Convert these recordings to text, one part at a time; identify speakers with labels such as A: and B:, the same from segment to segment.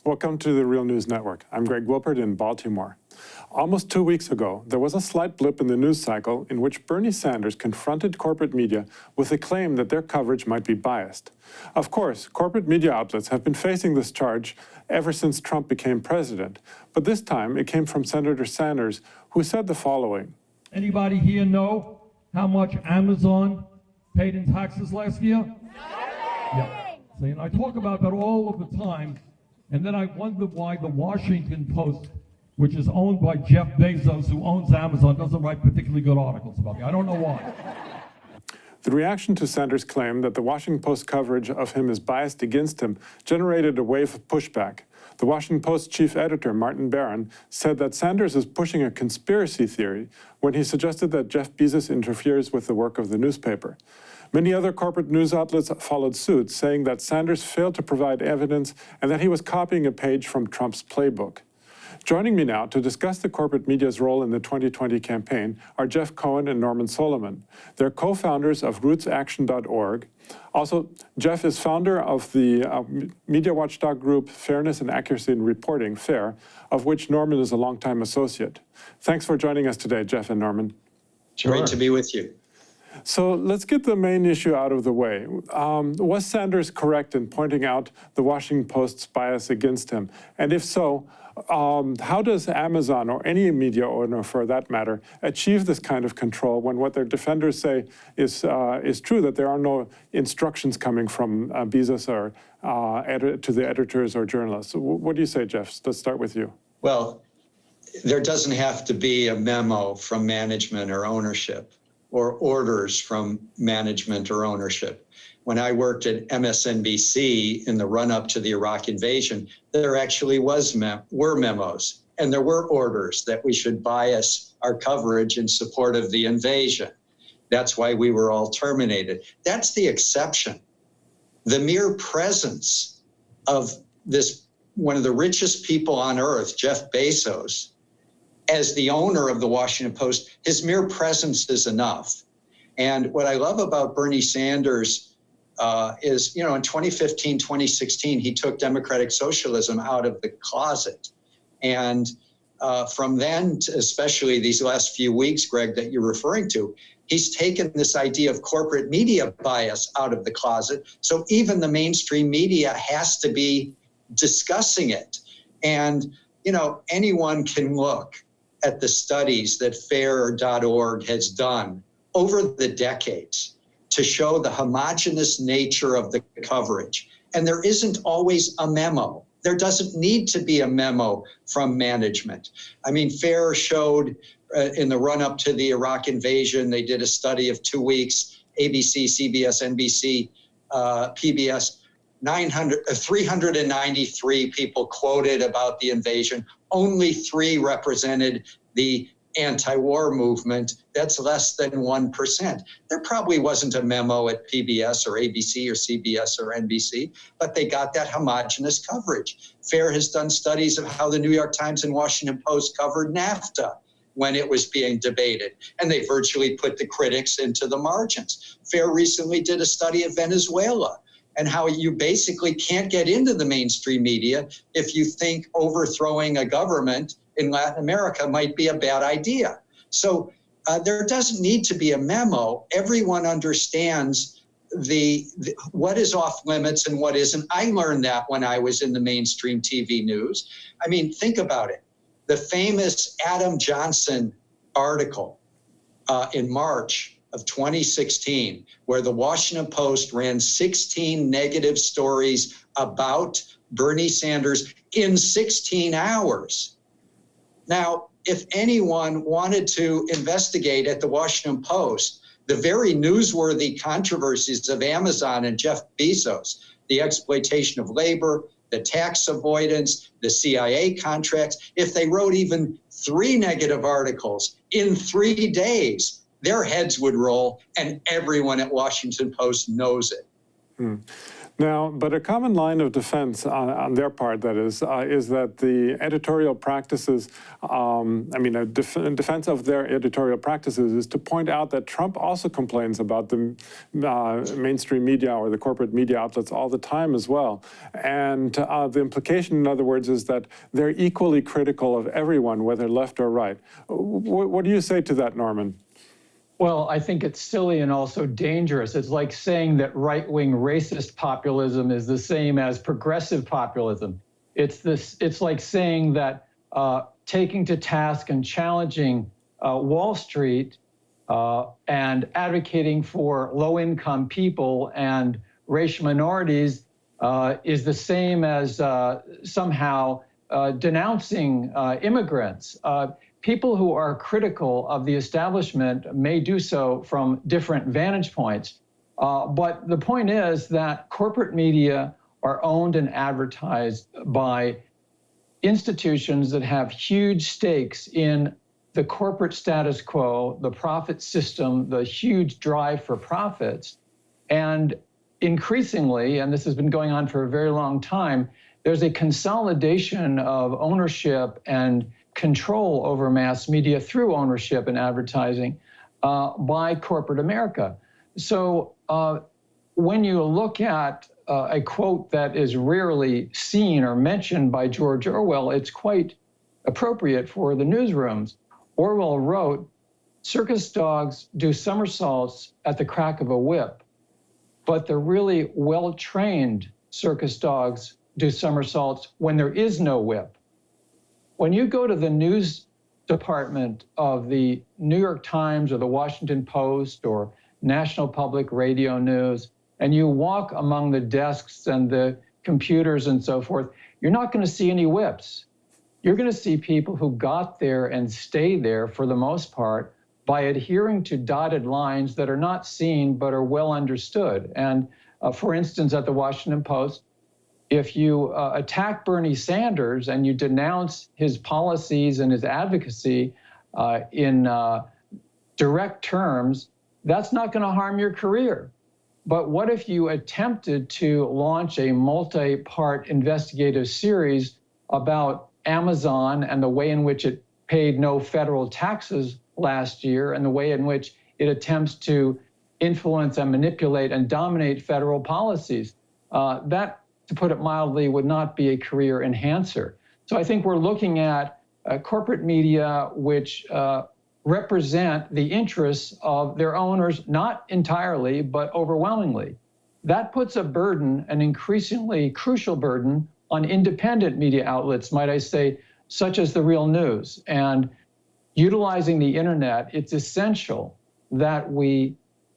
A: Welcome to the Real News Network. I'm Greg Wilpert in Baltimore. Almost 2 weeks ago, there was a slight blip in the news cycle in which Bernie Sanders confronted corporate media with the claim that their coverage might be biased. Of course, corporate media outlets have been facing this charge ever since Trump became president, but this time it came from Senator Sanders, who said the following.
B: Anybody here know how much Amazon paid in taxes last year? Yeah. See, and I talk about that all of the time, and then I wonder why the Washington Post, which is owned by Jeff Bezos, who owns Amazon, doesn't write particularly good articles about me. I don't know why.
A: The reaction to Sanders' claim that the Washington Post coverage of him is biased against him generated a wave of pushback. The Washington Post chief editor, Martin Barron, said that Sanders is pushing a conspiracy theory when he suggested that Jeff Bezos interferes with the work of the newspaper. Many other corporate news outlets followed suit, saying that Sanders failed to provide evidence and that he was copying a page from Trump's playbook. Joining me now to discuss the corporate media's role in the 2020 campaign are Jeff Cohen and Norman Solomon. They're co-founders of rootsaction.org. Also, Jeff is founder of the media watchdog group Fairness and Accuracy in Reporting, FAIR, of which Norman is a longtime associate. Thanks for joining us today, Jeff and Norman.
C: Sure. Great to be with you.
A: So let's get the main issue out of the way. Was Sanders correct in pointing out the Washington Post's bias against him? And if so, how does Amazon, or any media owner for that matter, achieve this kind of control when what their defenders say is true, that there are no instructions coming from Bezos or to the editors or journalists? What do you say, Jeff? Let's start with you.
C: Well, there doesn't have to be a memo from management or ownership, or orders from management or ownership. When I worked at MSNBC in the run-up to the Iraq invasion, there actually were memos, and there were orders that we should bias our coverage in support of the invasion. That's why we were all terminated. That's the exception. The mere presence of this, one of the richest people on earth, Jeff Bezos, as the owner of the Washington Post, his mere presence is enough. And what I love about Bernie Sanders is, in 2015, 2016, he took democratic socialism out of the closet. And from then, especially these last few weeks, Greg, that you're referring to, he's taken this idea of corporate media bias out of the closet. So even the mainstream media has to be discussing it. And, anyone can look at the studies that fair.org has done over the decades to show the homogeneous nature of the coverage. And there isn't always a memo. There doesn't need to be a memo from management. I mean, FAIR showed in the run-up to the Iraq invasion, they did a study of 2 weeks, ABC, CBS, NBC, PBS, 393 people quoted about the invasion. Only 3 represented the anti-war movement. That's less than 1%. There probably wasn't a memo at PBS or ABC or CBS or NBC, but they got that homogenous coverage. FAIR has done studies of how the New York Times and Washington Post covered NAFTA when it was being debated, and they virtually put the critics into the margins. FAIR recently did a study of Venezuela and how you basically can't get into the mainstream media if you think overthrowing a government in Latin America might be a bad idea. So there doesn't need to be a memo. Everyone understands what is off limits and what isn't. I learned that when I was in the mainstream TV news. I mean, think about it. The famous Adam Johnson article in March of 2016, where the Washington Post ran 16 negative stories about Bernie Sanders in 16 hours. Now, if anyone wanted to investigate at the Washington Post the very newsworthy controversies of Amazon and Jeff Bezos, the exploitation of labor, the tax avoidance, the CIA contracts, if they wrote even 3 negative articles in 3 days, their heads would roll, and everyone at Washington Post knows it.
A: Now, but a common line of defense on their part, that is that the editorial practices, defense of their editorial practices is to point out that Trump also complains about the mainstream media or the corporate media outlets all the time as well. And the implication, in other words, is that they're equally critical of everyone, whether left or right. What do you say to that, Norman?
D: Well, I think it's silly and also dangerous. It's like saying that right-wing racist populism is the same as progressive populism. It's like saying that taking to task and challenging Wall Street and advocating for low-income people and racial minorities is the same as somehow denouncing immigrants. People who are critical of the establishment may do so from different vantage points. But the point is that corporate media are owned and advertised by institutions that have huge stakes in the corporate status quo, the profit system, the huge drive for profits. And increasingly, and this has been going on for a very long time, there's a consolidation of ownership and control over mass media through ownership and advertising by corporate America. So when you look at a quote that is rarely seen or mentioned by George Orwell, it's quite appropriate for the newsrooms. Orwell wrote, "Circus dogs do somersaults at the crack of a whip, but the really well-trained circus dogs do somersaults when there is no whip." When you go to the news department of the New York Times or the Washington Post or National Public Radio News, and you walk among the desks and the computers and so forth, you're not going to see any whips. You're going to see people who got there and stay there for the most part by adhering to dotted lines that are not seen but are well understood. And for instance, at the Washington Post, if you attack Bernie Sanders and you denounce his policies and his advocacy in direct terms, that's not going to harm your career. But what if you attempted to launch a multi-part investigative series about Amazon and the way in which it paid no federal taxes last year and the way in which it attempts to influence and manipulate and dominate federal policies? That, to put it mildly, would not be a career enhancer. So I think we're looking at corporate media which represent the interests of their owners, not entirely, but overwhelmingly. That puts a burden, an increasingly crucial burden, on independent media outlets, might I say, such as The Real News. And utilizing the internet, it's essential that we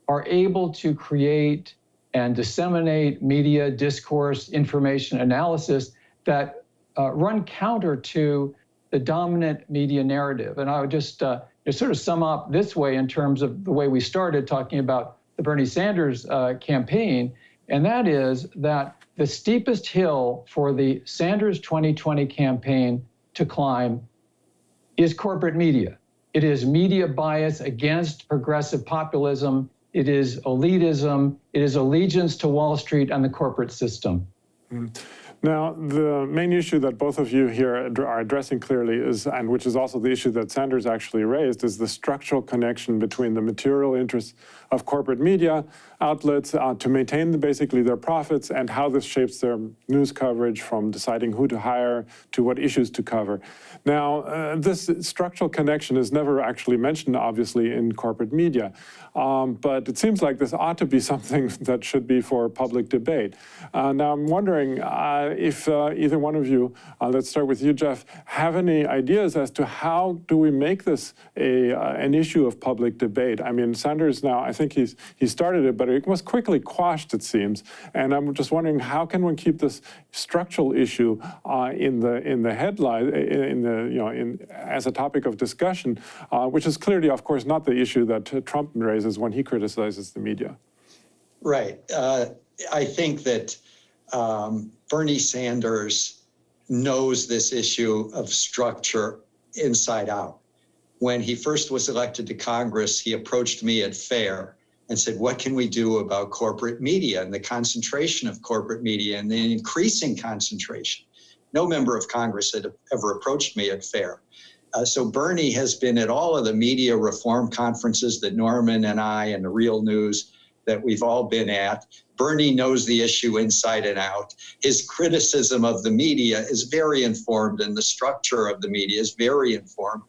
D: are able to create and disseminate media discourse, information analysis that run counter to the dominant media narrative. And I would just sort of sum up this way in terms of the way we started talking about the Bernie Sanders campaign, and that is that the steepest hill for the Sanders 2020 campaign to climb is corporate media. It is media bias against progressive populism. It is elitism. It is allegiance to Wall Street and the corporate system.
A: Now, the main issue that both of you here are addressing clearly is, and which is also the issue that Sanders actually raised, is the structural connection between the material interests of corporate media outlets to maintain basically their profits and how this shapes their news coverage from deciding who to hire to what issues to cover. Now, this structural connection is never actually mentioned, obviously, in corporate media. But it seems like this ought to be something that should be for public debate. Now, I'm wondering if either one of you, let's start with you, Jeff, have any ideas as to how do we make this an issue of public debate? I mean, Sanders now, I think he started it, but it was quickly quashed, it seems. And I'm just wondering, how can one keep this structural issue in the headline, as a topic of discussion, which is clearly, of course, not the issue that Trump raises when he criticizes the media.
C: Right. I think that Bernie Sanders knows this issue of structure inside out. When he first was elected to Congress, he approached me at FAIR and said, what can we do about corporate media and the concentration of corporate media and the increasing concentration? No member of Congress had ever approached me at FAIR. So Bernie has been at all of the media reform conferences that Norman and I and the Real News that we've all been at. Bernie knows the issue inside and out. His criticism of the media is very informed, and the structure of the media is very informed.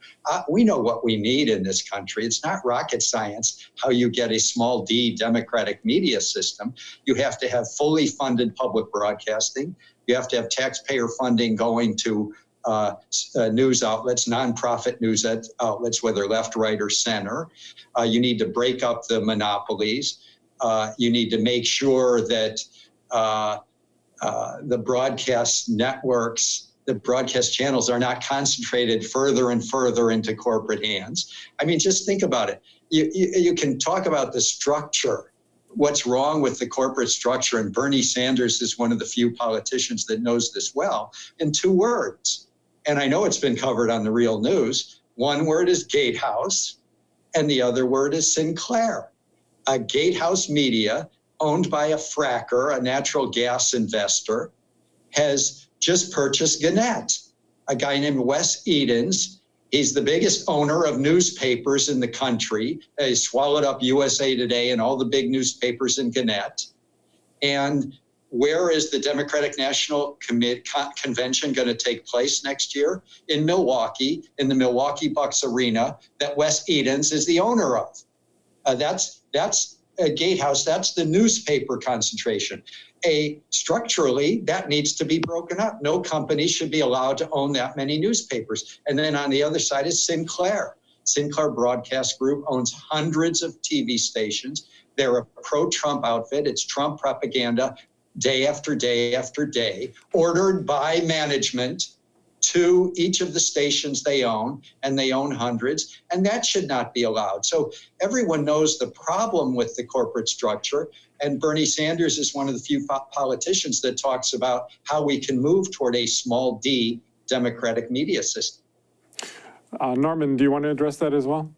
C: We know what we need in this country. It's not rocket science how you get a small d democratic media system. You have to have fully funded public broadcasting. You have to have taxpayer funding going to news outlets, nonprofit news outlets, whether left, right, or center. You need to break up the monopolies. You need to make sure that the broadcast networks, the broadcast channels are not concentrated further and further into corporate hands. I mean, just think about it. You can talk about the structure, what's wrong with the corporate structure, and Bernie Sanders is one of the few politicians that knows this well, in 2 words. And I know it's been covered on the Real News. One word is gatehouse, and the other word is Sinclair. A gatehouse media owned by a fracker, a natural gas investor, has just purchased Gannett, a guy named Wes Edens. He's the biggest owner of newspapers in the country. He swallowed up USA Today and all the big newspapers in Gannett. And where is the Democratic National Convention going to take place next year? In Milwaukee, in the Milwaukee Bucks Arena that Wes Edens is the owner of. That's a gatehouse. That's the newspaper concentration. Structurally, that needs to be broken up. No company should be allowed to own that many newspapers. And then on the other side is Sinclair. Sinclair Broadcast Group owns hundreds of TV stations. They're a pro-Trump outfit. It's Trump propaganda day after day after day, ordered by management to each of the stations they own, and they own hundreds, and that should not be allowed. So everyone knows the problem with the corporate structure, and Bernie Sanders is one of the few politicians that talks about how we can move toward a small d democratic media system.
A: Norman, do you want to address that as well?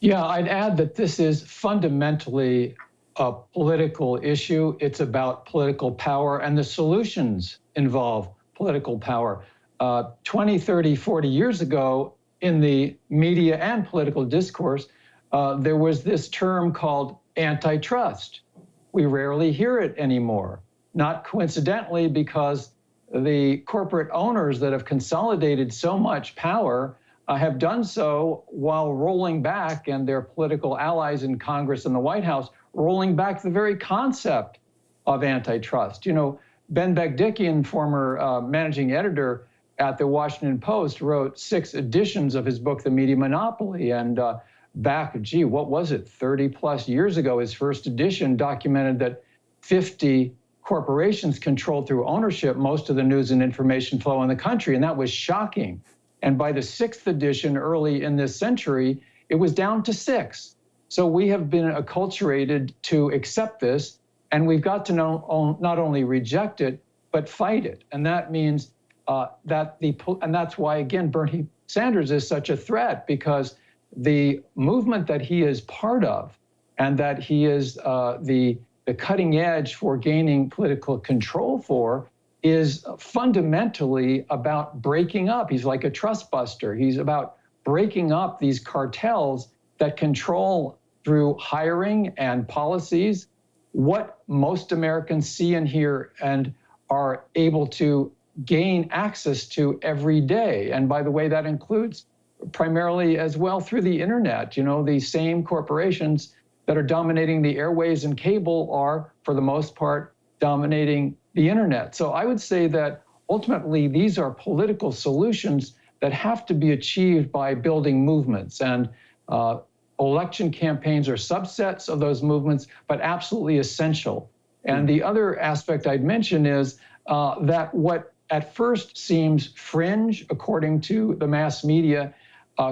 D: Yeah, I'd add that this is fundamentally a political issue. It's about political power, and the solutions involve political power. 20, 30, 40 years ago, in the media and political discourse, there was this term called antitrust. We rarely hear it anymore, not coincidentally because the corporate owners that have consolidated so much power have done so while rolling back, and their political allies in Congress and the White House, rolling back the very concept of antitrust. You know, Ben Begdickian, former managing editor at the Washington Post, wrote 6 editions of his book, The Media Monopoly. And back, what was it, 30 plus years ago, his first edition documented that 50 corporations controlled through ownership most of the news and information flow in the country. And that was shocking. And by the 6th edition, early in this century, it was down to 6. So we have been acculturated to accept this, and we've got to not only reject it, but fight it. And that means and that's why, again, Bernie Sanders is such a threat, because the movement that he is part of, and that he is the cutting edge for gaining political control for, is fundamentally about breaking up. He's like a trust buster. He's about breaking up these cartels that control through hiring and policies what most Americans see and hear and are able to gain access to every day. And by the way, that includes primarily as well through the internet. You know, the same corporations that are dominating the airways and cable are, for the most part, dominating the internet. So I would say that ultimately these are political solutions that have to be achieved by building movements. And election campaigns are subsets of those movements, but absolutely essential. And the other aspect I'd mention is that what at first seems fringe, according to the mass media,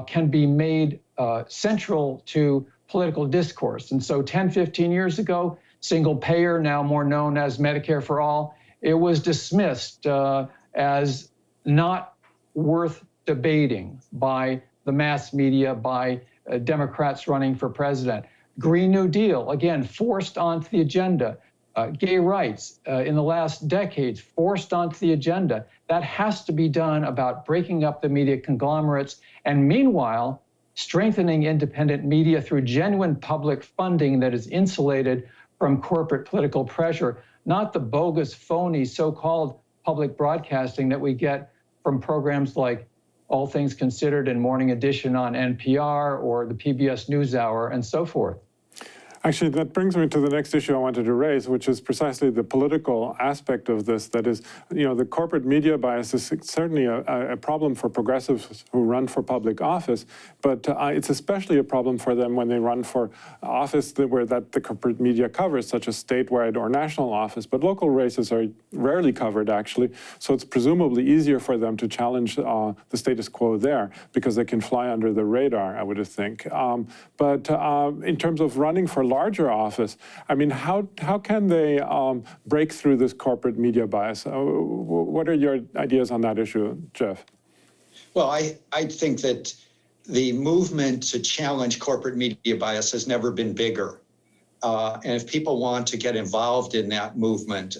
D: can be made central to political discourse. And so 10, 15 years ago, single payer, now more known as Medicare for All, it was dismissed as not worth debating by the mass media, by Democrats running for president. Green New Deal, again, forced onto the agenda. Gay rights in the last decades, forced onto the agenda. That has to be done about breaking up the media conglomerates and meanwhile, strengthening independent media through genuine public funding that is insulated from corporate political pressure, not the bogus, phony, so-called public broadcasting that we get from programs like All Things Considered and Morning Edition on NPR or the PBS NewsHour and so forth.
A: Actually, that brings me to the next issue I wanted to raise, which is precisely the political aspect of this. That is, the corporate media bias is certainly a problem for progressives who run for public office, but it's especially a problem for them when they run for office where the corporate media covers, such as statewide or national office. But local races are rarely covered, actually, so it's presumably easier for them to challenge the status quo there because they can fly under the radar, I would think. But in terms of running for larger office, I mean, how can they break through this corporate media bias? What are your ideas on that issue, Jeff?
C: Well, I think that the movement to challenge corporate media bias has never been bigger. And if people want to get involved in that movement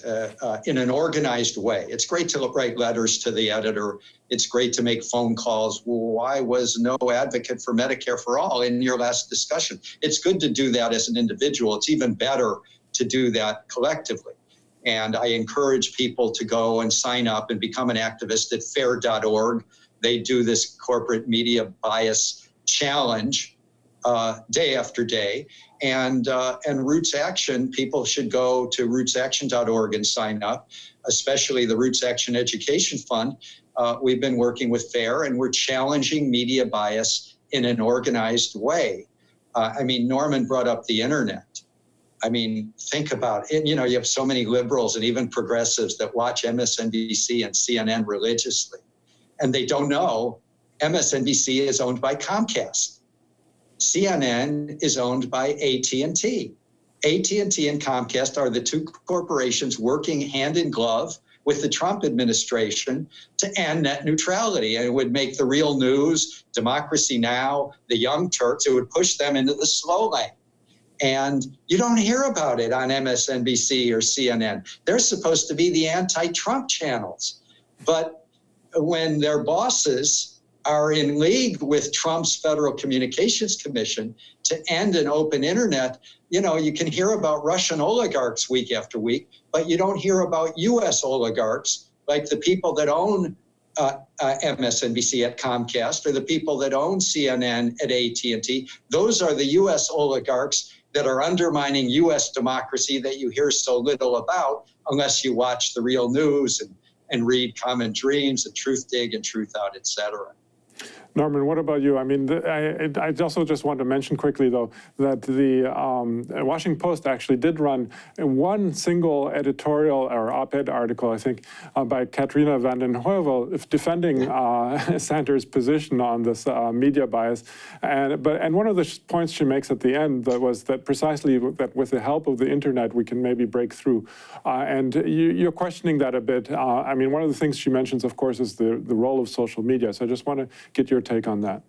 C: in an organized way, it's great to write letters to the editor. It's great to make phone calls. Why was no advocate for Medicare for all in your last discussion? It's good to do that as an individual. It's even better to do that collectively. And I encourage people to go and sign up and become an activist at fair.org. They do this corporate media bias challenge day after day. And Roots Action, people should go to rootsaction.org and sign up, especially the Roots Action Education Fund. We've been working with FAIR, and we're challenging media bias in an organized way. I mean, Norman brought up the internet. I mean, think about it. You have so many liberals and even progressives that watch MSNBC and CNN religiously, and they don't know MSNBC is owned by Comcast. CNN is owned by AT&T. AT&T and Comcast are the two corporations working hand in glove with the Trump administration to end net neutrality. And it would make the Real News, Democracy Now!, the Young Turks, it would push them into the slow lane. And you don't hear about it on MSNBC or CNN. They're supposed to be the anti-Trump channels. But when their bosses are in league with Trump's Federal Communications Commission to end an open internet, you can hear about Russian oligarchs week after week, but you don't hear about U.S. oligarchs like the people that own MSNBC at Comcast or the people that own CNN at AT&T. Those are the U.S. oligarchs that are undermining U.S. democracy that you hear so little about unless you watch the Real News and read Common Dreams and Truth Dig and Truth Out, et cetera.
A: Norman, what about you? I mean, I also just want to mention quickly, though, that the Washington Post actually did run one single editorial or op-ed article, I think, by Katrina vanden Heuvel defending Sanders' position on this media bias. And one of the points she makes at the end was that precisely that with the help of the internet, we can maybe break through. And you're questioning that a bit. I mean, one of the things she mentions, of course, is the role of social media. So I just want to get your take on that.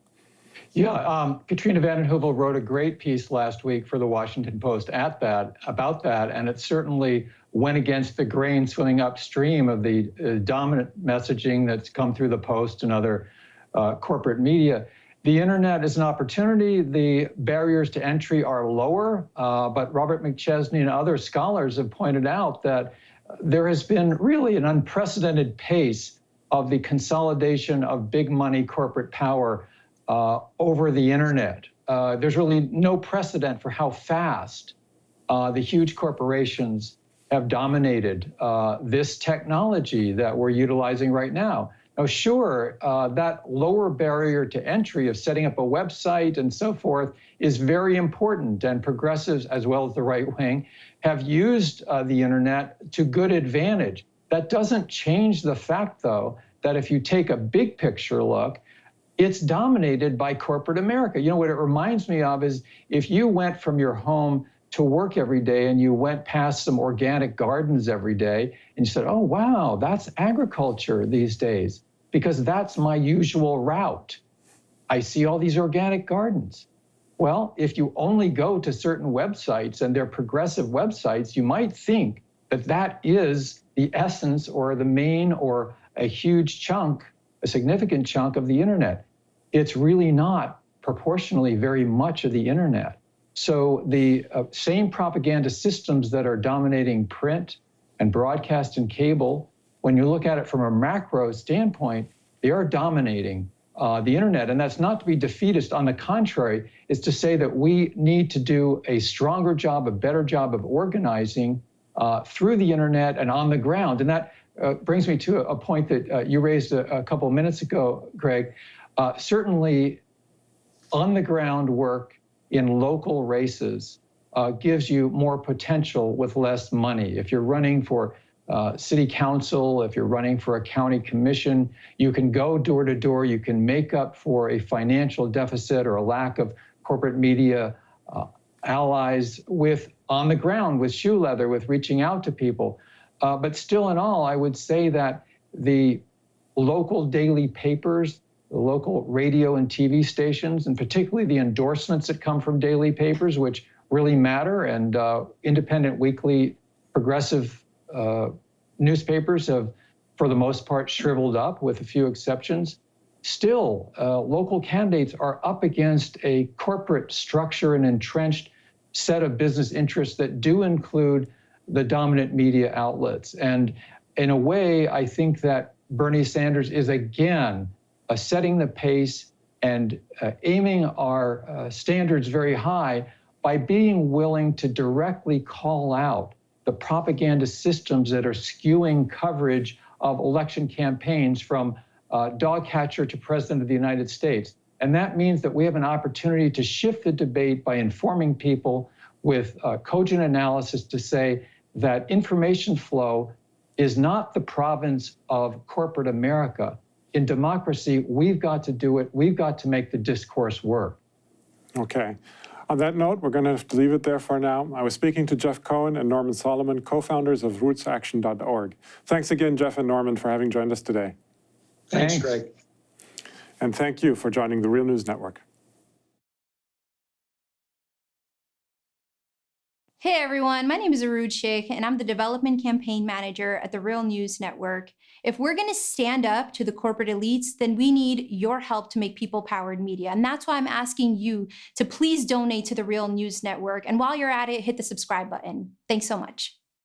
D: Yeah, Katrina vanden Heuvel wrote a great piece last week for the Washington Post about that, and it certainly went against the grain swimming upstream of the dominant messaging that's come through the Post and other corporate media. The internet is an opportunity. The barriers to entry are lower, but Robert McChesney and other scholars have pointed out that there has been really an unprecedented pace of the consolidation of big money corporate power over the internet. There's really no precedent for how fast the huge corporations have dominated this technology that we're utilizing right now. Now, sure, that lower barrier to entry of setting up a website and so forth is very important, and progressives, as well as the right wing, have used the internet to good advantage. That doesn't change the fact, though, that if you take a big picture look, it's dominated by corporate America. You know, what it reminds me of is if you went from your home to work every day and you went past some organic gardens every day and you said, oh, wow, that's agriculture these days, because that's my usual route. I see all these organic gardens. Well, if you only go to certain websites and they're progressive websites, you might think that that is the essence or the main or a huge chunk, a significant chunk of the internet. It's really not proportionally very much of the internet. So the same propaganda systems that are dominating print and broadcast and cable, when you look at it from a macro standpoint, they are dominating the internet. And that's not to be defeatist. On the contrary, it's to say that we need to do a stronger job, a better job of organizing through the internet and on the ground. And that brings me to a point that you raised a couple of minutes ago, Greg. Certainly, on the ground work in local races gives you more potential with less money. If you're running for city council, if you're running for a county commission, you can go door to door, you can make up for a financial deficit or a lack of corporate media allies with on the ground, with shoe leather, with reaching out to people. But still in all, I would say that the local daily papers, the local radio and TV stations, and particularly the endorsements that come from daily papers, which really matter, and independent weekly progressive newspapers have, for the most part, shriveled up with a few exceptions. Still, local candidates are up against a corporate structure and entrenched set of business interests that do include the dominant media outlets. And in a way, I think that Bernie Sanders is again setting the pace and aiming our standards very high by being willing to directly call out the propaganda systems that are skewing coverage of election campaigns from dog catcher to president of the United States. And that means that we have an opportunity to shift the debate by informing people with cogent analysis to say that information flow is not the province of corporate America. In democracy, we've got to do it. We've got to make the discourse work.
A: Okay. On that note, we're going to have to leave it there for now. I was speaking to Jeff Cohen and Norman Solomon, co-founders of rootsaction.org. Thanks again, Jeff and Norman, for having joined us today.
C: Thanks, Greg.
A: And thank you for joining the Real News Network.
E: Hey everyone, my name is Arooj Sheikh and I'm the Development Campaign Manager at the Real News Network. If we're going to stand up to the corporate elites, then we need your help to make people-powered media. And that's why I'm asking you to please donate to the Real News Network. And while you're at it, hit the subscribe button. Thanks so much.